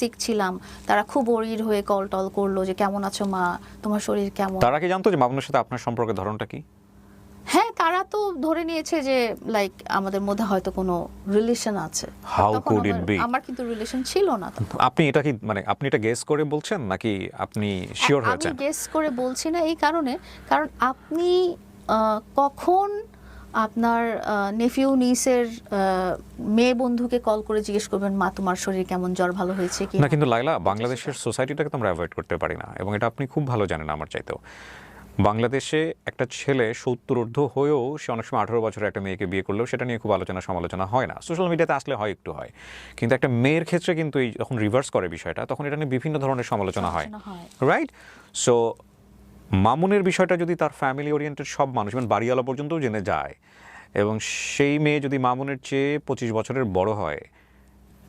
Sick ছিলাম, তারা খুব ওরিড হয়ে কল টল করলো যে কেমন আছো মা, তোমার শরীর কেমন। তারা কি জানতো যে মামুনের সাথে আপনার সম্পর্কের ধরনটা কি? হ্যাঁ, তারা তো ধরে নিয়েছে যে লাইক আমাদের মধ্যে হয়তো কোনো রিলেশন আছে। How তখন could it be? আমার কিন্তু রিলেশন ছিল না তখন। আপনি এটা কি মানে আপনি এটা গেস করে বলছেন নাকি আপনি শিওর আমি হয়েছেন? গেস করে বলছি না এই কারণে, কারণ আপনি কখন আপনার নেফিউ নিসের মেয়ে বন্ধুকে কল করে জিজ্ঞেস করবেন মা তোমার শরীর কেমন, জ্বর ভালো হয়েছে কি না, কিন্তু লাইলা, বাংলাদেশের সোসাইটিটাকে তো আমরা অ্যাভয়েড করতে পারি না, এবং এটা আপনি খুব ভালো জানেন আমার চাইতেও। বাংলাদেশে একটা ছেলে 70 ঊর্ধ্ব হয়েও সে অনেক সময় 18 বছরের একটা মেয়েকে বিয়ে করলেও সেটা নিয়ে খুব আলোচনা সমালোচনা হয় না। সোশ্যাল মিডিয়াতে আসলে হয়, একটু হয়, কিন্তু একটা মেয়ের ক্ষেত্রে কিন্তু এই যখন রিভার্স করে বিষয়টা, তখন এটা নিয়ে বিভিন্ন ধরনের সমালোচনা হয়, রাইট? সো মামুনের বিষয়টা যদি তার ফ্যামিলি ওরিয়েন্টেড সব মানুষ মানে বাড়িওয়ালা পর্যন্তও জেনে যায়, এবং সেই মেয়ে যদি মামুনের চেয়ে 25 বছরের বড় হয়,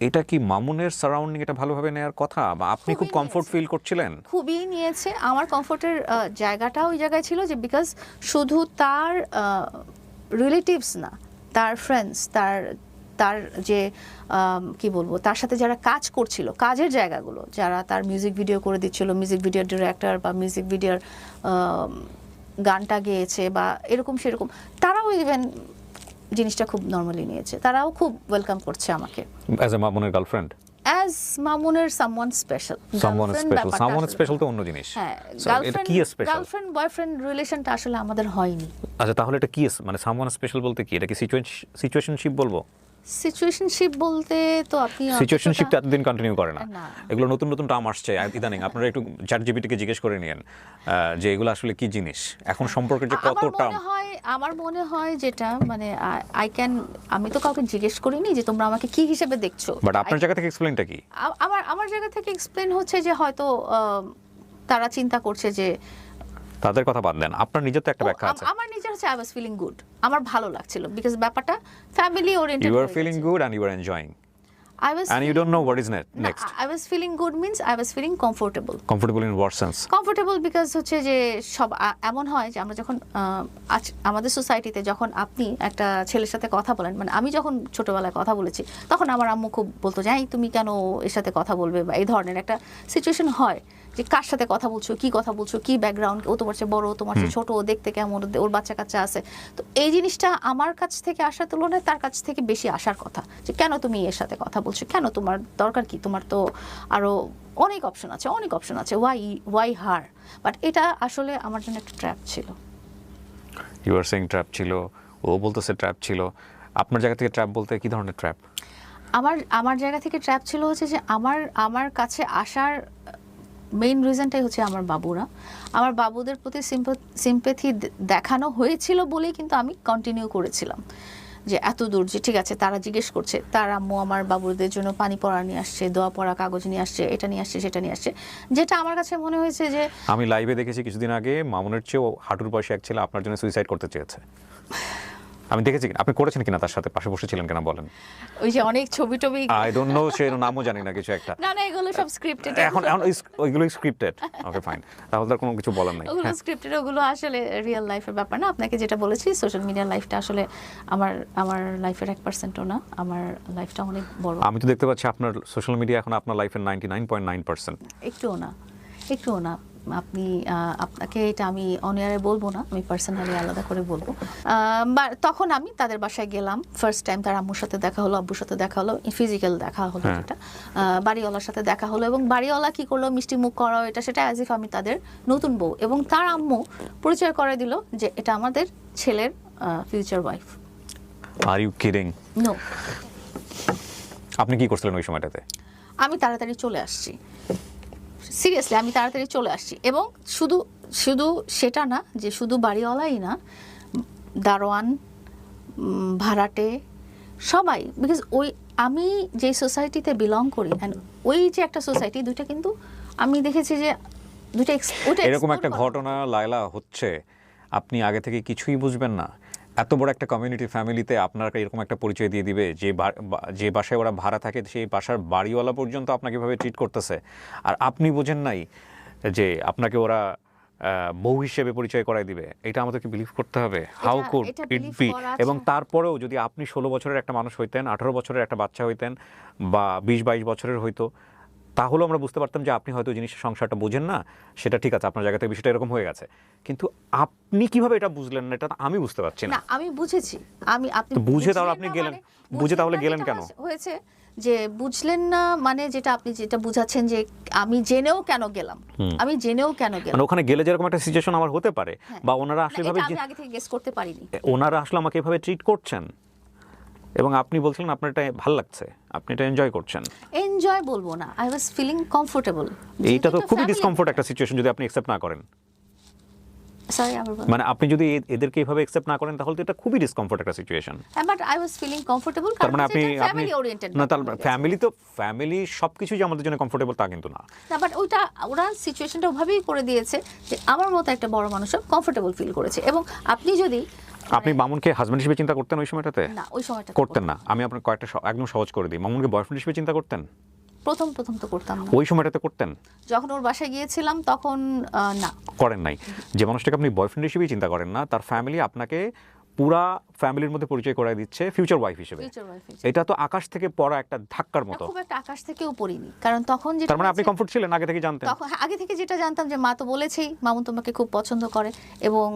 এটা কি মামুনের সারাউন্ডিং এটা ভালোভাবে নেওয়ার কথা, বা আপনি খুব কমফোর্ট ফিল করছিলেন? খুবই নিয়েছে। আমার কমফোর্টের জায়গাটাও ওই জায়গায় ছিল যে বিকজ শুধু তার রিলেটিভস না, তার ফ্রেন্ডস, তার যে কি বলবো, তার সাথে যারা কাজ করছিল, কাজের জায়গাগুলো, যারা তার মিউজিক ভিডিও করে দিচ্ছিল, মিউজিক ভিডিওর ডিরেক্টর বা মিউজিক ভিডিওর গানটা গেয়েছে বা এরকম সেরকম, তারাও ইভেন জিনিসটা খুব নর্মালি নিয়েছে, তারাও খুব ওয়েলকাম করছে আমাকে অ্যাজ এ মামুনের গার্লফ্রেন্ড, অ্যাজ মামুনের সামওয়ান স্পেশাল। সামওয়ান স্পেশাল তো অন্য জিনিস। হ্যাঁ, এটা কি স্পেশাল? গার্লফ্রেন্ড বয়ফ্রেন্ড রিলেশনটা আসলে আমাদের হয়নি। আচ্ছা, তাহলে এটা কি মানে সামওয়ান স্পেশাল বলতে কি? এটা কি সিচুয়েশনশিপ বলবো? সিচুয়েশনশিপ বলতে তো আপনি সিচুয়েশনশিপ এতদিন কন্টিনিউ করে না, এগুলো নতুন নতুন টার্ম আসছে ইদানিং। আপনারা একটু চ্যাট জিপিটিকে জিজ্ঞেস করে নিয়েন যে এগুলো আসলে কি জিনিস, এখন সম্পর্কের যে কত টার্ম। আমার মনে হয় যেটা মানে আমি তো কাউকে জিজ্ঞেস করিনি যে তোমরা আমাকে কি হিসেবে দেখছো, বাট আপনার জায়গা থেকে এক্সপ্লেইনটা কি? আমার জায়গা থেকে এক্সপ্লেইন হচ্ছে যে হয়তো তারা চিন্তা করছে যে, তাদের কথা বাদ দেন, আপনার নিজের তো একটা ব্যাখ্যা আছে। আমার নিজের হচ্ছে আই ওয়াজ ফিলিং গুড, আমার ভালো লাগছিল বিকজ ব্যাপারটা family oriented. You are feeling good and you are enjoying and you don't know what is next. I was feeling good means I was feeling comfortable. Comfortable in what sense? Comfortable because হচ্ছে যে সব এমন হয় যে আমরা যখন আমাদের সোসাইটিতে যখন আপনি একটা ছেলের সাথে কথা বলেন, মানে আমি যখন ছোটবেলায় কথা বলেছি তখন আমার আম্মু খুব বলতো যে তুমি কেন এর সাথে কথা বলবে, বা এই ধরনের একটা সিচুয়েশন হয় যে কার সাথে কথা বলছো, কি ব্যাকগ্রাউন্ড, ও তোমার চেয়ে বড়, তোমার চেয়ে ছোট, ও দেখতে কেমন, ওর বাচ্চা কাচ্চা আছে। তো এই জিনিসটা আমার কাছ থেকে আসার তুলনায় তার কাছ থেকে বেশি আসার কথা, যে কেন তুমি এর সাথে কথা বলছো, কেন, তোমার দরকার কি, তোমার তো আরো অনেক অপশন আছে, ওয়াই হার। বাট এটা আসলে আমার জন্য একটা ট্র্যাপ ছিল। ইউ আর সেইং ট্র্যাপ ছিল, ও বলতেছে ট্র্যাপ ছিল। আপনার জায়গা থেকে ট্র্যাপ বলতে কি ধরনের ট্র্যাপ? আমার জায়গা থেকে ট্র্যাপ ছিল হচ্ছে যে আমার কাছে আসার মেইন রিজনটাই হচ্ছে আমার বাবুদের প্রতি সিম্প্যাথি দেখানো হয়েছিল বলেই কিন্তু আমি কন্টিনিউ করেছিলাম যে এত দূর, যে ঠিক আছে তারা জিজ্ঞেস করছে, তার আম্মু আমার বাবুদের জন্য পানি পড়া নিয়ে আসছে, দোয়া পড়া কাগজ নিয়ে আসছে, এটা নিয়ে আসছে, সেটা নিয়ে আসছে, যেটা আমার কাছে মনে হয়েছে যে আমি লাইভে দেখেছি কিছুদিন আগে মামুনের চেয়েও হাঁটুর বয়সে এক ছেলে আপনার জন্য সুইসাইড করতে চেয়েছে। আমি দেখেছি, আপনি করেছেন কিনা তার সাথে, পাশে বসেছিলেন কিনা বলেন? ওই যে অনেক ছবি টবি, আই ডোন্ট নো, সে নামও জানি না কিছু একটা। না এগুলো সব স্ক্রিপ্টেড, এখন ওইগুলো স্ক্রিপ্টেড। ওকে ফাইন, তাহলে তার কোনো কিছু বলার নাই। ওগুলো স্ক্রিপ্টেড, ওগুলো আসলে রিয়েল লাইফের ব্যাপার না। আপনাকে যেটা বলেছি, সোশ্যাল মিডিয়া লাইফটা আসলে আমার লাইফের 1%ও না, আমার লাইফটা অনেক বড়। আমি তো দেখতে পাচ্ছি আপনার সোশ্যাল মিডিয়া এখন আপনার লাইফের 99.9%। একটুও না। আপনাকে এটা আমি অন এয়ারে বলবো না, আমি পার্সোনালি আলাদা করে বলবো। তখন আমি তাদের বাসায় গেলাম, ফার্স্ট টাইম তার আম্মুর সাথে দেখা হলো, আব্বুর সাথে দেখা হলো, ফিজিক্যাল দেখা হলো, যেটা বাড়িওয়ালার সাথে দেখা হলো, এবং বাড়িওয়ালা কি করলো, মিষ্টি মুখ করা, এটা সেটা অ্যাজ ইফ আমি তাদের নতুন বউ, এবং তার আম্মু পরিচয় করে দিল যে এটা আমাদের ছেলের future wife. Are you kidding? No. আপনি কি করছিলেন ওই সময়টাতে? আমি তাড়াতাড়ি চলে আসছি, সিরিয়াসলি আমি তাড়াতাড়ি চলে আসছি। এবং শুধু সেটা না যে শুধু বাড়িওয়ালাই না, দারোয়ান, ভাড়াটে, সবাই, বিকজ আমি যে সোসাইটিতে বিলং করি, ওই যে একটা সোসাইটি, দুইটা কিন্তু আমি দেখেছি যে এরকম একটা ঘটনা লায়লা হচ্ছে, আপনি আগে থেকে কিছুই বুঝবেন না। এত বড় একটা কমিউনিটি ফ্যামিলিতে আপনার এরকম একটা পরিচয় দিয়ে দিবে, যে বাসায় ওরা ভাড়া থাকে সেই বাসার বাড়িওয়ালা পর্যন্ত আপনাকে এভাবে ট্রিট করতেছে, আর আপনি বোঝেন নাই যে আপনাকে ওরা বউ হিসেবে পরিচয় করাই দিবে। এটা আমাদেরকে বিলিভ করতে হবে। How could it be? এবং তারপরেও যদি আপনি 16 বছরের একটা মানুষ হইতেন, 18 বছরের একটা বাচ্চা হইতেন, বা 20-22 বছরের হইতো, তাহলে আমরা বুঝতে পারতাম যে আপনি হয়তো জিনিসটা সংসারটা বোঝেন না, সেটা ঠিক আছে, আপনার জায়গা থেকে বিষয়টা এরকম হয়ে গেছে। কিন্তু আপনি কিভাবে এটা বুঝলেন না, এটা আমি বুঝতে পারছি না। না আমি বুঝেছি, আপনি তো বুঝে তাহলে বুঝলেন আপনি না গেলেন, মানে- বুঝে তাহলে বুঝলেন না গেলেন যেটা কেন? হয়েছে যে বুঝলেন না মানে যেটা আপনি যেটা বুঝাচ্ছেন যে আমি জেনেও কেন গেলাম, আমি জেনেও কেন গেলাম। মানে ওখানে গেলে যেরকম একটা সিচুয়েশন আমার হতে পারে, বা ওনারা না, আসলে এটা ভাবে আমি আগে থেকে গেস করতে পারিনি। ওনারা আসলে আমাকে এভাবে ট্রিট করছেন এবং আপনি বলছিলেন আপনার এটা ভালো লাগছে, আপনি এটা এনজয় করছেন। এনজয় বলবো না, আই ওয়াজ ফিলিং কমফোর্টেবল। এইটা তো খুবই ডিসকমফোর্ট একটা সিচুয়েশন যদি আপনি অ্যাকসেপ্ট না করেন। সরি আবার বলুন। মানে আপনি যদি এদেরকে এইভাবে অ্যাকসেপ্ট না করেন তাহলে তো এটা খুবই ডিসকমফোর্ট একটা situation. But I was feeling comfortable তার মানে আপনি ফ্যামিলি ওরিয়েন্টেড না, তার ফ্যামিলি সবকিছুই যে আমাদের জন্য কমফোর্টেবল তা কিন্তু না। না, বাট ওইটা ওরা সিচুয়েশনটা ওভাবেই করে দিয়েছে যে আমার মতো একটা বড় মানুষও কমফোর্টেবল ফিল করেছে। এবং আপনি যদি আপনি মামুনকে হাজবেন্ড হিসেবে চিন্তা করতেন ওই সময়টাতে? না, ওই সময়টা করতেন না। আমি আপনার কয়েকটা একদম সহজ করে দিই, মামুনকে বয়ফ্রেন্ড হিসেবে চিন্তা করতেন? প্রথম তো করতাম না। ওই সময়টাতে করতেন? যখন ওর বাসায় গিয়েছিলাম তখন না করেন নাই। যে মানুষটাকে আপনি বয়ফ্রেন্ড হিসেবেই চিন্তা করেন না, তার ফ্যামিলি আপনাকে পুরা ফ্যামিলির মধ্যে পরিচয় করায় দিচ্ছে ফিউচার ওয়াইফ হিসেবে। Future wife. এটা তো আকাশ থেকে পড়া একটা ধাক্কার মতো। খুব একটা আকাশ থেকেও পড়িনি, কারণ তখন যেটা তার মানে আপনি হয়েছে- কমফোর্ট ছিলেন, আগে থেকে জানতেন? তখন আগে থেকে যেটা জানতাম যে মা তো বলেছেই মামুন তোমাকে খুব পছন্দ করে, এবং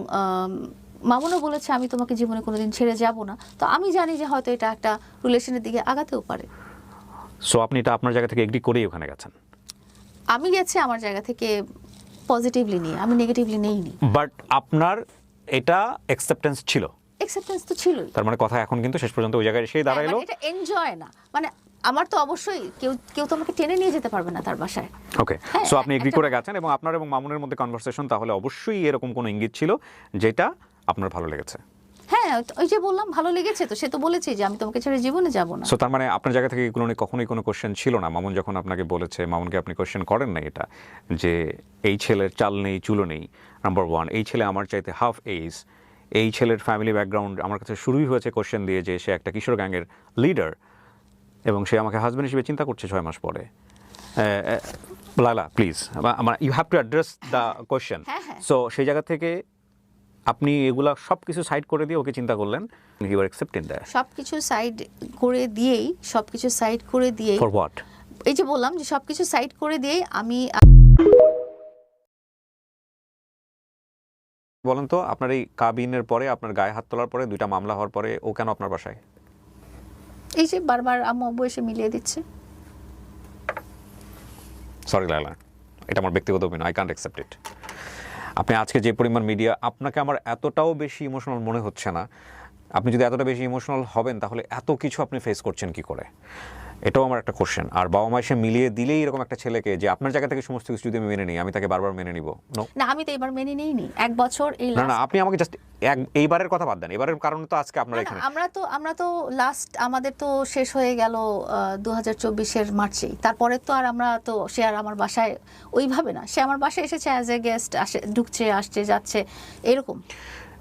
মামুনও বলেছে আমি তোমাকে জীবনে কোনোদিন ছেড়ে যাব না। তো আমি জানি যে হয়তো এটা একটা রিলেশনের দিকে আগাতেও পারে। সো আপনি এটা আপনার জায়গা থেকে এগ্রি করেই ওখানে গেছেন? আমি গেছি আমার জায়গা থেকে পজিটিভলি নিয়ে, আমি নেগেটিভলি নেইনি। বাট আপনার এটা অ্যাকসেপ্টেন্স ছিল? অ্যাকসেপ্টেন্স তো ছিলই। তার মানে কথা এখন কিন্তু শেষ পর্যন্ত ওই জায়গায় এসেই দাঁড়াইলো। এটা এনজয় না, মানে আমার তো অবশ্যই কেউ তো আমাকে টেনে নিয়ে যেতে পারবে না তার বাসায়। ওকে, সো আপনি এগ্রি করে গেছেন এবং আপনার এবং মামুনের মধ্যে কনভারসেশন তাহলে অবশ্যই এরকম কোনো ইঙ্গিত ছিল যেটা আপনার ভালো লেগেছে। হ্যাঁ, ওই যে বললাম ভালো লেগেছে, তো সে তো বলেছে যে আমি তোমাকে ছেড়ে জীবনে যাব না। সো তার মানে আপনার জায়গা থেকে এগুলো নিয়ে কখনোই কোনো কোশ্চেন ছিল না? মামুন যখন আপনাকে বলেছে, মামুনকে আপনি কোশ্চেন করেন না এটা যে এই ছেলের চাল নেই চুলো নেই, নাম্বার ওয়ান, এই ছেলে আমার চাইতে হাফ এজ, এই ছেলের ফ্যামিলি ব্যাকগ্রাউন্ড আমার কাছে শুরুই হয়েছে কোশ্চেন দিয়ে যে সে একটা কিশোর গ্যাংয়ের লিডার এবং সে আমাকে হাজব্যান্ড হিসেবে চিন্তা করছে 6 মাস পরে। Laila please, you have to address the question. So সেই জায়গা থেকে আপনি এগুলা সব কিছু সাইড করে দিয়ে ওকে চিন্তা করলেন, ইউ আর অ্যাকসেপ্টিং দ্যাট। সবকিছু সাইড করে দিয়েই ফর হোয়াট? এই যে বললাম যে সবকিছু সাইড করে দিয়েই আমি বলেন তো, আপনার এই কাবিনের পরে, আপনার গায়ে হাত তোলার পরে, 2টা মামলা হওয়ার পরে ও কেন আপনার বাসায়? এই যে বারবার আম্মু আব্বু এসে মিলিয়ে দিচ্ছে। সরি লায়লা, এটা আমার ব্যক্তিগত opinion, I can't accept it. আপনি আজকে যে পরিমাণ মিডিয়া, আপনাকে আমার এতটাও বেশি ইমোশনাল মনে হচ্ছে না। আপনি যদি এতটা বেশি ইমোশনাল হবেন তাহলে এত কিছু আপনি ফেস করছেন কি করে? এটাও আমার একটা কোশ্চেন। আর বাবা মা এসে মিলিয়ে দিলেই এরকম একটা ছেলেকে, যে আপনার জায়গা থেকে সমস্ত কিছু যদি আমি মেনে নিই, আমি তাকে বারবার মেনে নিব? না, আমি তো এবার মেনে নিইনি। 1 বছর এই না, আপনি আমাকে জাস্ট এইবারের কথা বাদ দেন, এবারের কারণ তো আজকে আপনারা এখানে। আমরা তো লাস্ট আমাদের তো শেষ হয়ে গেল 2024-এর মার্চেই। তারপরে তো আর আমরা তো সে আর আমার বাসায় ওইভাবে না, সে আমার বাসায় এসেছে অ্যাজ এ গেস্ট, ঢুকছে আসছে যাচ্ছে এরকম।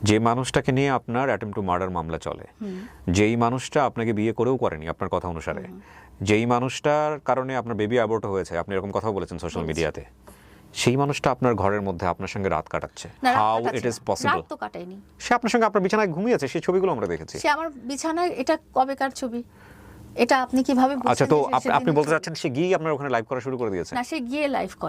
যে মানুষটাকে নিয়ে আপনার অ্যাটেম্প টু মার্ডার মামলা চলে, যেই মানুষটা আপনাকে বিয়ে করেও করেনি আপনার কথা অনুসারে, যেই মানুষটার কারণে আপনার বেবি অ্যাবর্ট হয়েছে, আপনি এরকম কথা বলেছেন সোশ্যাল মিডিয়াতে, সেই মানুষটা আপনার ঘরের মধ্যে আপনার সঙ্গে রাত কাটাচ্ছে। How it is possible? রাত তো কাটায়নি। সে আপনার সঙ্গে আপনার বিছানায় ঘুমিয়েছে, সেই ছবিগুলো আমরা দেখেছি। সে আমার বিছানায়, এটা কবেকার ছবি? এটা আপনি কিভাবে বুঝছেন? আচ্ছা, তো আপনি বলতে চাচ্ছেন সে গিয়ে আপনার ওখানে লাইভ করা শুরু করে দিয়েছে? না, সে গিয়ে লাইভ করে।